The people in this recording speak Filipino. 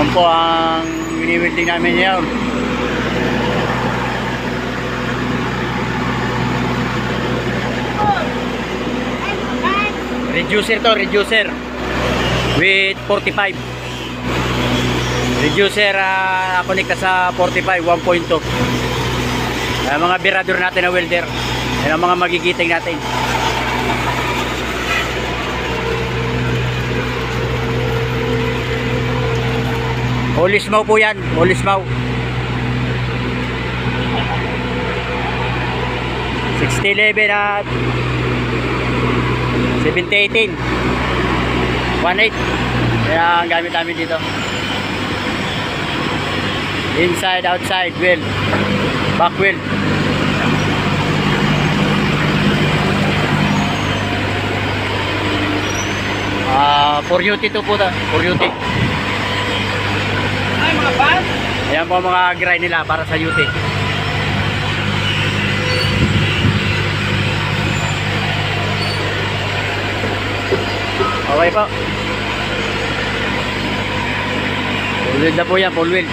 Yan po ang wini-welding namin ngayon. Reducer to, reducer with 45. Reducer connect sa 45 1.2. Mga birador natin na welder. Yan ang mga magigiting natin. Holismaw po yan, holismaw. 6011 at 7018 18. Kaya ang gamit namin dito. Inside, outside, wheel, back wheel. For UT to po ta, for UT. Ay, mga pan? Ayan po mga grind nila para sa UT. Okay po. Full wheel na po yan, full wheel.